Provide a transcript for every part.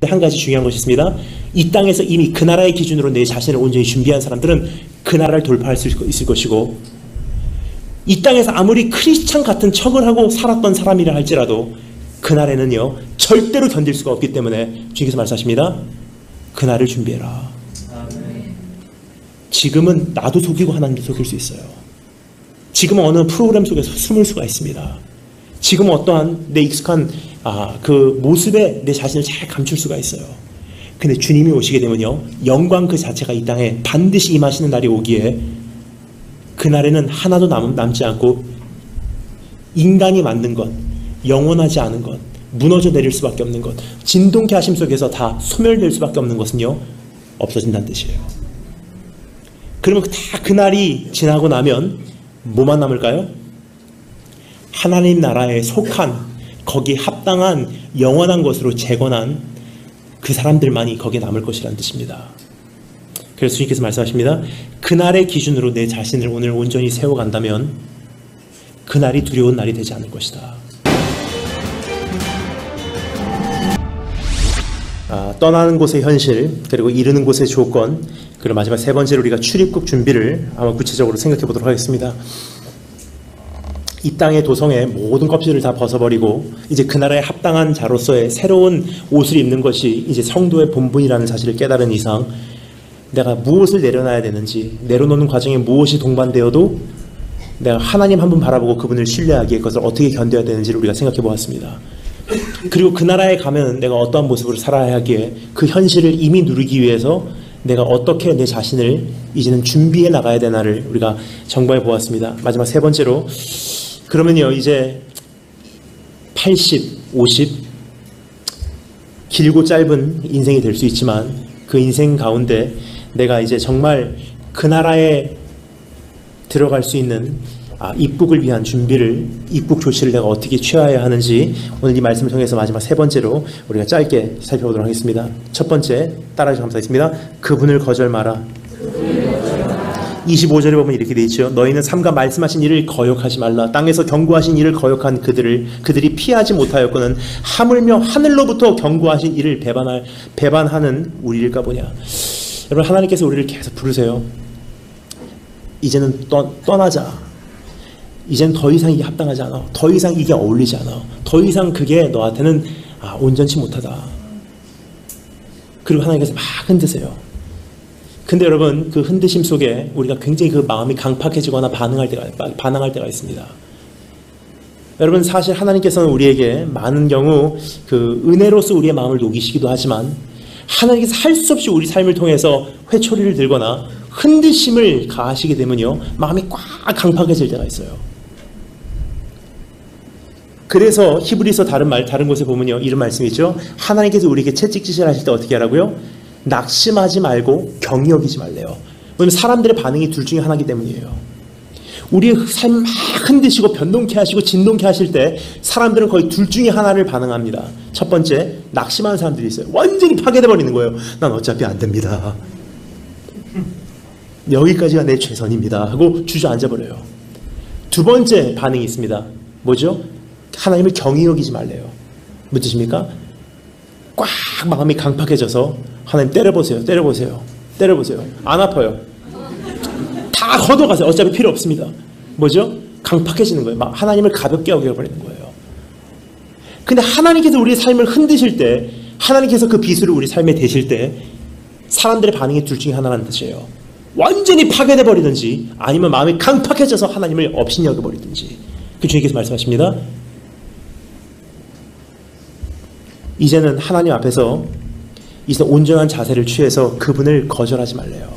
한 가지 중요한 것이 있습니다. 이 땅에서 이미 그 나라의 기준으로 내 자신을 온전히 준비한 사람들은 그 나라를 돌파할 수 있을 것이고, 이 땅에서 아무리 크리스찬 같은 척을 하고 살았던 사람이라 할지라도 그날에는요 절대로 견딜 수가 없기 때문에 주님께서 말씀하십니다. 그날을 준비해라. 지금은 나도 속이고 하나님도 속일 수 있어요. 지금은 어느 프로그램 속에서 숨을 수가 있습니다. 지금은 어떠한 내 익숙한 그 모습에 내 자신을 잘 감출 수가 있어요. 근데 주님이 오시게 되면요 영광 그 자체가 이 땅에 반드시 임하시는 날이 오기에 그날에는 하나도 남지 않고 인간이 만든 것, 영원하지 않은 것, 무너져 내릴 수밖에 없는 것, 진동케 하심 속에서 다 소멸될 수밖에 없는 것은요 없어진다는 뜻이에요. 그러면 다 그날이 지나고 나면 뭐만 남을까요? 하나님 나라에 속한, 거기에 합당한 영원한 것으로 재건한 그 사람들만이 거기에 남을 것이라는 뜻입니다. 그래서 주님께서 말씀하십니다. 그날의 기준으로 내 자신을 오늘 온전히 세워간다면 그날이 두려운 날이 되지 않을 것이다. 떠나는 곳의 현실, 그리고 이르는 곳의 조건, 그리고 마지막 세 번째로 우리가 출입국 준비를 한번 구체적으로 생각해 보도록 하겠습니다. 이 땅의 도성의 모든 껍질을 다 벗어버리고 이제 그 나라에 합당한 자로서의 새로운 옷을 입는 것이 이제 성도의 본분이라는 사실을 깨달은 이상 내가 무엇을 내려놔야 되는지, 내려놓는 과정에 무엇이 동반되어도 내가 하나님 한 분 바라보고 그분을 신뢰하기에 그것을 어떻게 견뎌야 되는지를 우리가 생각해 보았습니다. 그리고 그 나라에 가면 내가 어떠한 모습으로 살아야 하기에 그 현실을 이미 누리기 위해서 내가 어떻게 내 자신을 이제는 준비해 나가야 되나를 우리가 점검해 보았습니다. 마지막 세 번째로, 그러면요 이제 80, 50 길고 짧은 인생이 될 수 있지만 그 인생 가운데 내가 이제 정말 그 나라에 들어갈 수 있는 입국을 위한 준비를, 입국 조치를 내가 어떻게 취해야 하는지 오늘 이 말씀을 통해서 마지막 세 번째로 우리가 짧게 살펴보도록 하겠습니다. 첫 번째, 따라해주셔서 감사하겠습니다. 그분을 거절 마라. 25절에 보면 이렇게 되어 있죠. 너희는 삼가 말씀하신 일을 거역하지 말라. 땅에서 경고하신 일을 거역한 그들이 피하지 못하였거늘 하물며 하늘로부터 경고하신 일을 배반하는 우리일까 보냐. 여러분, 하나님께서 우리를 계속 부르세요. 이제는 떠나자. 이제는 더 이상 이게 합당하지 않아. 더 이상 이게 어울리지 않아. 더 이상 그게 너한테는 온전치 못하다. 그리고 하나님께서 막 흔드세요. 근데 여러분, 그 흔드심 속에 우리가 굉장히 그 마음이 강팍해지거나 반항할 때가 있습니다. 여러분, 사실 하나님께서는 우리에게 많은 경우 그 은혜로서 우리의 마음을 녹이시기도 하지만 하나님께서 할 수 없이 우리 삶을 통해서 회초리를 들거나 흔드심을 가하시게 되면요 마음이 꽉 강팍해질 때가 있어요. 그래서 히브리서 다른 곳에 보면요 이런 말씀이 있죠. 하나님께서 우리에게 채찍질을 하실 때 어떻게 하라고요? 낙심하지 말고 경히 여기지 말래요. 왜냐면 사람들의 반응이 둘 중에 하나이기 때문이에요. 우리의 삶을 막 흔드시고 변동케 하시고 진동케 하실 때 사람들은 거의 둘 중에 하나를 반응합니다. 첫 번째, 낙심하는 사람들이 있어요. 완전히 파괴돼 버리는 거예요. 난 어차피 안 됩니다. 여기까지가 내 최선입니다 하고 주저앉아 버려요. 두 번째 반응이 있습니다. 뭐죠? 하나님을 경히 여기지 말래요. 무슨 뜻입니까? 꽉 마음이 강팍해져서 하나님 때려보세요. 안 아파요. 다 걷어가세요. 어차피 필요 없습니다. 뭐죠? 강팍해지는 거예요. 막 하나님을 가볍게 여겨버리는 거예요. 근데 하나님께서 우리의 삶을 흔드실 때, 하나님께서 그 비수를 우리 삶에 대실 때 사람들의 반응이 둘 중에 하나라는 뜻이에요. 완전히 파괴돼 버리든지 아니면 마음이 강팍해져서 하나님을 없인 여겨버리든지. 그 주님께서 말씀하십니다. 이제는 하나님 앞에서 이제 온전한 자세를 취해서 그분을 거절하지 말래요.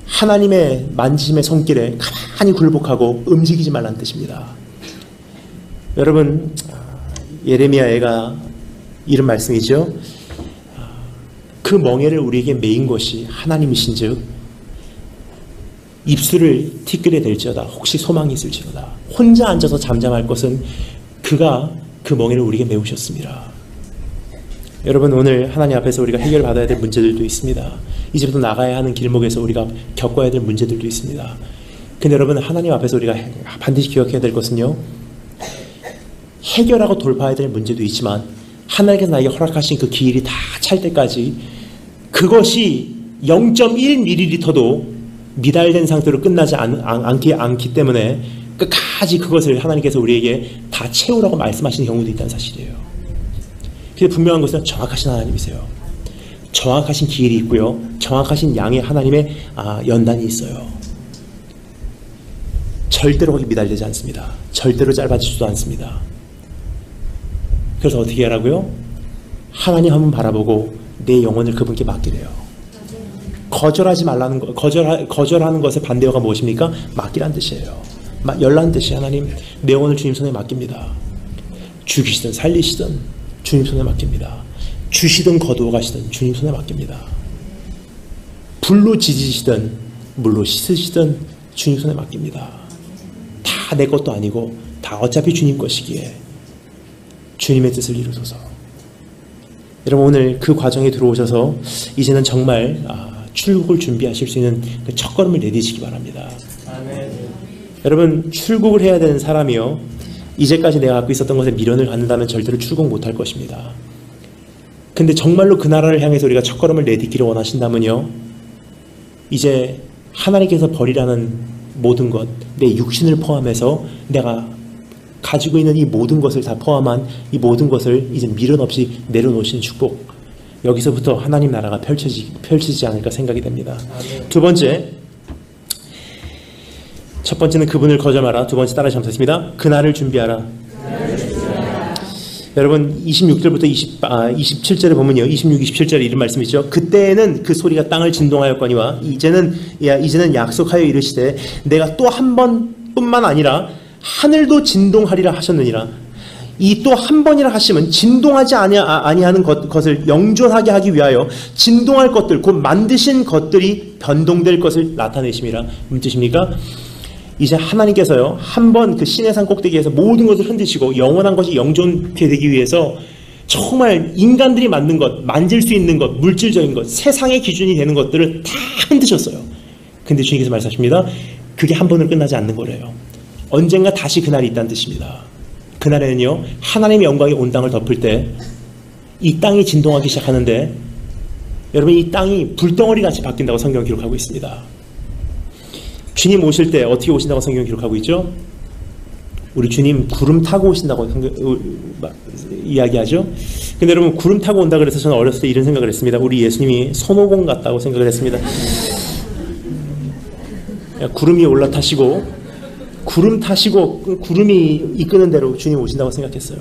하나님의 만지심의 손길에 가만히 굴복하고 움직이지 말라는 뜻입니다. 여러분, 예레미야가 이런 말씀이죠. 그 멍에를 우리에게 메인 것이 하나님이신즉 입술을 티끌에 댈지어다 혹시 소망이 있을지로다. 혼자 앉아서 잠잠할 것은 그가 그 멍에를 우리에게 메우셨습니다. 여러분, 오늘 하나님 앞에서 우리가 해결받아야 될 문제들도 있습니다. 이제부터 나가야 하는 길목에서 우리가 겪어야 될 문제들도 있습니다. 근데 여러분, 하나님 앞에서 우리가 반드시 기억해야 될 것은요, 해결하고 돌파해야 될 문제도 있지만 하나님께서 나에게 허락하신 그 기일이 다 찰 때까지 그것이 0.1ml도 미달된 상태로 끝나지 않기 때문에 끝까지 그것을 하나님께서 우리에게 다 채우라고 말씀하시는 경우도 있다는 사실이에요. 그래서 분명한 것은 정확하신 하나님이세요. 정확하신 기일이 있고요. 정확하신 양의 하나님의 연단이 있어요. 절대로 거기 미달되지 않습니다. 절대로 짧아지지도 않습니다. 그래서 어떻게 하라고요? 하나님 한번 바라보고 내 영혼을 그분께 맡기래요. 거절하지 말라는 거, 거절하는 것의 반대어가 무엇입니까? 맡기란 뜻이에요. 열라는 뜻이 하나님 내 영혼을 주님 손에 맡깁니다. 죽이시든 살리시든 주님 손에 맡깁니다. 주시든 거두어 가시든 주님 손에 맡깁니다. 불로 지지시든 물로 씻으시든 주님 손에 맡깁니다. 다 내 것도 아니고 다 어차피 주님 것이기에 주님의 뜻을 이루소서. 여러분 오늘 그 과정에 들어오셔서 이제는 정말 출국을 준비하실 수 있는 그 첫걸음을 내디시기 바랍니다. 아멘. 여러분 출국을 해야 되는 사람이요, 이제까지 내가 갖고 있었던 것에 미련을 갖는다면 절대로 출국 못할 것입니다. 근데 정말로 그 나라를 향해서 우리가 첫걸음을 내딛기를 원하신다면요, 이제 하나님께서 버리라는 모든 것, 내 육신을 포함해서 내가 가지고 있는 이 모든 것을 다 포함한 이 모든 것을 이제 미련 없이 내려놓으시는 축복, 여기서부터 하나님 나라가 펼치지 않을까 생각이 됩니다. 두 번째, 첫 번째는 그분을 거절 마라. 두 번째 따라 잠수했습니다. 그날을 준비하라. 여러분 26절부터 27절에 보면요, 26, 27절에 이런 말씀이 있죠. 그때에는 그 소리가 땅을 진동하였거니와 이제는 약속하여 이르시되 내가 또 한 번뿐만 아니라 하늘도 진동하리라 하셨느니라. 이 또 한 번이라 하시면 진동하지 아니하는 것을 영존하게 하기 위하여 진동할 것들, 곧 만드신 것들이 변동될 것을 나타내심이라. 무슨 뜻입니까? 이제 하나님께서요, 한 번 그 시내산 꼭대기에서 모든 것을 흔드시고 영원한 것이 영존케 되기 위해서 정말 인간들이 만든 것, 만질 수 있는 것, 물질적인 것, 세상의 기준이 되는 것들을 다 흔드셨어요. 근데 주님께서 말씀하십니다. 그게 한 번으로 끝나지 않는 거래요. 언젠가 다시 그날이 있다는 뜻입니다. 그날에는요, 하나님의 영광이 온 땅을 덮을 때 이 땅이 진동하기 시작하는데, 여러분 이 땅이 불덩어리 같이 바뀐다고 성경은 기록하고 있습니다. 주님 오실 때 어떻게 오신다고 성경은 기록하고 있죠? 우리 주님 구름 타고 오신다고 이야기하죠. 근데 여러분 구름 타고 온다 그래서 저는 어렸을 때 이런 생각을 했습니다. 우리 예수님이 손오공 같다고 생각을 했습니다. 구름 위에 올라타시고 구름 타시고 구름이 이끄는 대로 주님 오신다고 생각했어요.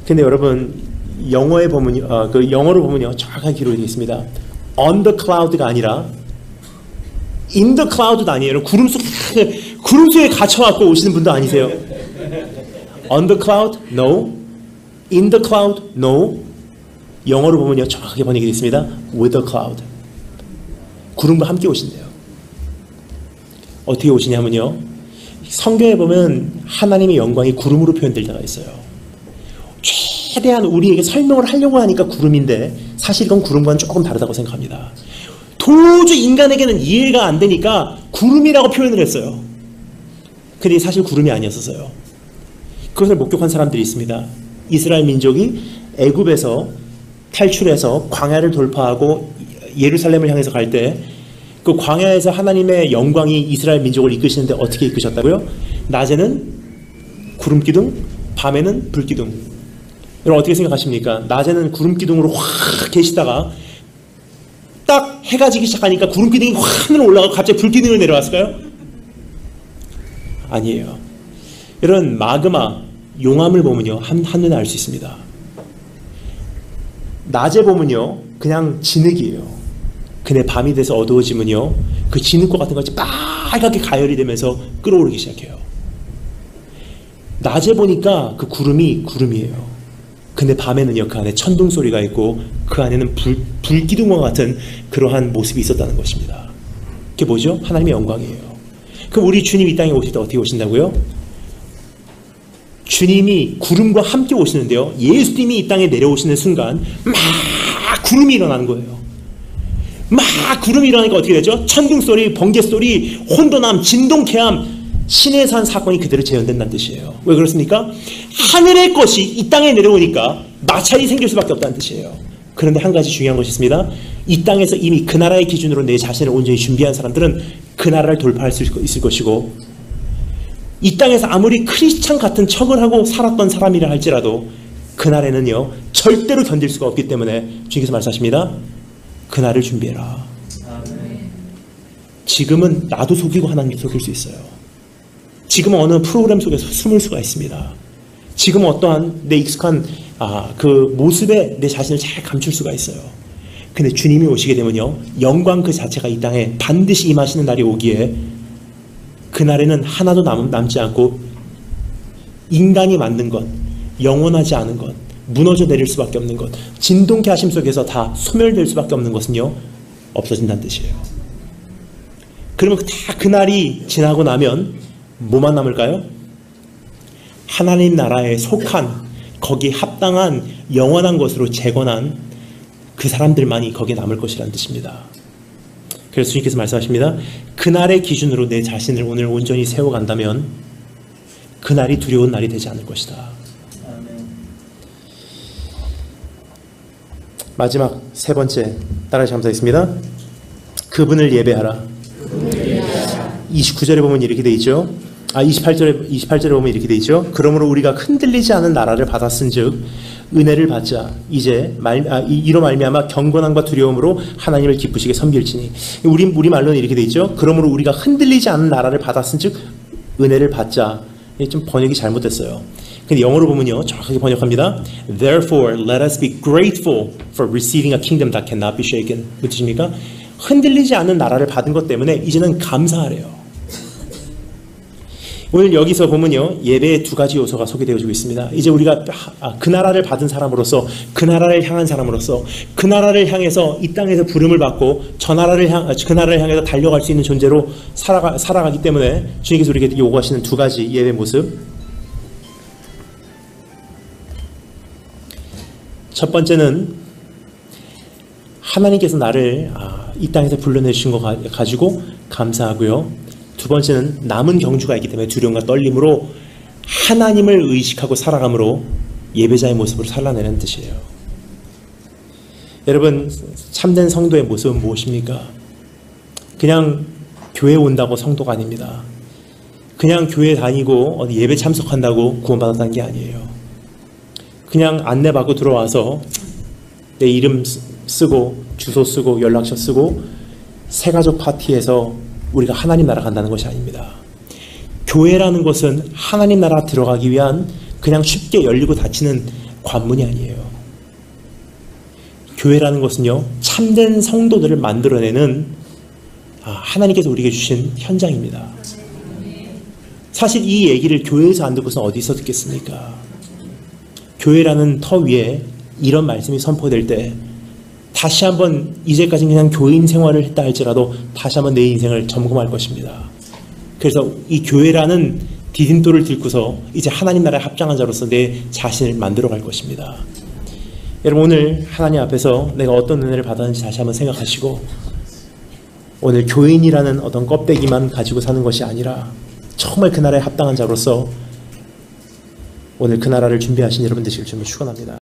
근데 여러분 영어에 보면요, 그 영어로 보면요 정확하게 기록이 되어 있습니다. On the cloud가 아니라 In the cloud도 아니에요. 구름 속에 갇혀갖고 오시는 분도 아니세요. On the cloud? No. In the cloud? No. 영어로 보면요 정확하게 번역이 되어 있습니다. With the cloud. 구름과 함께 오신대요. 어떻게 오시냐면요, 성경에 보면 하나님의 영광이 구름으로 표현될 때가 있어요. 최대한 우리에게 설명을 하려고 하니까 구름인데 사실 이건 구름과는 조금 다르다고 생각합니다. 도저히 인간에게는 이해가 안 되니까 구름이라고 표현을 했어요. 근데 사실 구름이 아니었어요. 그것을 목격한 사람들이 있습니다. 이스라엘 민족이 애굽에서 탈출해서 광야를 돌파하고 예루살렘을 향해서 갈 때 그 광야에서 하나님의 영광이 이스라엘 민족을 이끄시는데 어떻게 이끄셨다고요? 낮에는 구름기둥, 밤에는 불기둥. 여러분 어떻게 생각하십니까? 낮에는 구름기둥으로 확 계시다가 딱 해가 지기 시작하니까 구름기둥이 확 하늘로 올라가고 갑자기 불기둥으로 내려왔을까요? 아니에요. 이런 마그마, 용암을 보면요 한눈에 알 수 있습니다. 낮에 보면요 그냥 진흙이에요. 근데 밤이 돼서 어두워지면요 그 진흙과 같은 것이 빨갛게 가열이 되면서 끓어오르기 시작해요. 낮에 보니까 그 구름이 구름이에요. 근데 밤에는요 그 안에 천둥 소리가 있고 그 안에는 불기둥과 같은 그러한 모습이 있었다는 것입니다. 그게 뭐죠? 하나님의 영광이에요. 그럼 우리 주님 이 땅에 오실 때 어떻게 오신다고요? 주님이 구름과 함께 오시는데요, 예수님이 이 땅에 내려오시는 순간 막 구름이 일어나는 거예요. 막 구름이 일어나니까 어떻게 되죠? 천둥 소리, 번개 소리, 혼돈함, 진동케함, 신에서 한 사건이 그대로 재현된다는 뜻이에요. 왜 그렇습니까? 하늘의 것이 이 땅에 내려오니까 마찰이 생길 수밖에 없다는 뜻이에요. 그런데 한 가지 중요한 것이 있습니다. 이 땅에서 이미 그 나라의 기준으로 내 자신을 온전히 준비한 사람들은 그 나라를 돌파할 수 있을 것이고, 이 땅에서 아무리 크리스찬 같은 척을 하고 살았던 사람이라 할지라도 그날에는요 절대로 견딜 수가 없기 때문에 주님께서 말씀하십니다. 그날을 준비해라. 지금은 나도 속이고 하나님도 속일 수 있어요. 지금은 어느 프로그램 속에서 숨을 수가 있습니다. 지금은 어떠한 내 익숙한 그 모습에 내 자신을 잘 감출 수가 있어요. 근데 주님이 오시게 되면요 영광 그 자체가 이 땅에 반드시 임하시는 날이 오기에, 그날에는 하나도 남지 않고 인간이 만든 것, 영원하지 않은 것, 무너져 내릴 수밖에 없는 것, 진동케 하심 속에서 다 소멸될 수밖에 없는 것은요 없어진다는 뜻이에요. 그러면 다 그날이 지나고 나면 뭐만 남을까요? 하나님 나라에 속한, 거기에 합당한 영원한 것으로 재건한 그 사람들만이 거기에 남을 것이라는 뜻입니다. 그래서 주님께서 말씀하십니다. 그날의 기준으로 내 자신을 오늘 온전히 세워간다면 그날이 두려운 날이 되지 않을 것이다. 마지막 세 번째, 따라서 감사하겠습니다. 그분을 예배하라. 29절에 보면 이렇게 돼 있죠. 28절에 보면 이렇게 돼 있죠. 그러므로 우리가 흔들리지 않은 나라를 받았은즉 은혜를 받자. 이제 이로 말미암아 경건함과 두려움으로 하나님을 기쁘시게 섬길지니. 우리 말로는 이렇게 돼 있죠. 그러므로 우리가 흔들리지 않은 나라를 받았은즉 은혜를 받자. 좀 번역이 잘못됐어요. 근데 영어로 보면요 정확하게 번역합니다. Therefore let us be grateful for receiving a kingdom that cannot be shaken. 무슨 뜻입니까? 흔들리지 않는 나라를 받은 것 때문에 이제는 감사하래요. 오늘 여기서 보면요 예배의 두 가지 요소가 소개되어지고 있습니다. 이제 우리가 그 나라를 받은 사람으로서, 그 나라를 향한 사람으로서, 그 나라를 향해서 이 땅에서 부름을 받고 그 나라를 향해서 달려갈 수 있는 존재로 살아가기 때문에 주님께서 우리에게 요구하시는 두 가지 예배 모습. 첫 번째는 하나님께서 나를 이 땅에서 불러내신 거 가지고 감사하고요. 두 번째는 남은 경주가 있기 때문에 두려움과 떨림으로 하나님을 의식하고 살아감으로 예배자의 모습으로 살아내는 뜻이에요. 여러분, 참된 성도의 모습은 무엇입니까? 그냥 교회 온다고 성도가 아닙니다. 그냥 교회 다니고 어디 예배 참석한다고 구원받았다는 게 아니에요. 그냥 안내받고 들어와서 내 이름 쓰고 주소 쓰고 연락처 쓰고 새가족 파티에서 우리가 하나님 나라 간다는 것이 아닙니다. 교회라는 것은 하나님 나라 들어가기 위한 그냥 쉽게 열리고 닫히는 관문이 아니에요. 교회라는 것은요 참된 성도들을 만들어내는 하나님께서 우리에게 주신 현장입니다. 사실 이 얘기를 교회에서 안 듣고서 어디서 듣겠습니까? 교회라는 터 위에 이런 말씀이 선포될 때 다시 한번 이제까지 그냥 교인 생활을 했다 할지라도 다시 한번 내 인생을 점검할 것입니다. 그래서 이 교회라는 디딤돌을 들고서 이제 하나님 나라에 합장한 자로서 내 자신을 만들어갈 것입니다. 여러분, 오늘 하나님 앞에서 내가 어떤 은혜를 받았는지 다시 한번 생각하시고, 오늘 교인이라는 어떤 껍데기만 가지고 사는 것이 아니라 정말 그 나라에 합당한 자로서 오늘 그 나라를 준비하신 여러분 되시길 주님을 축원합니다.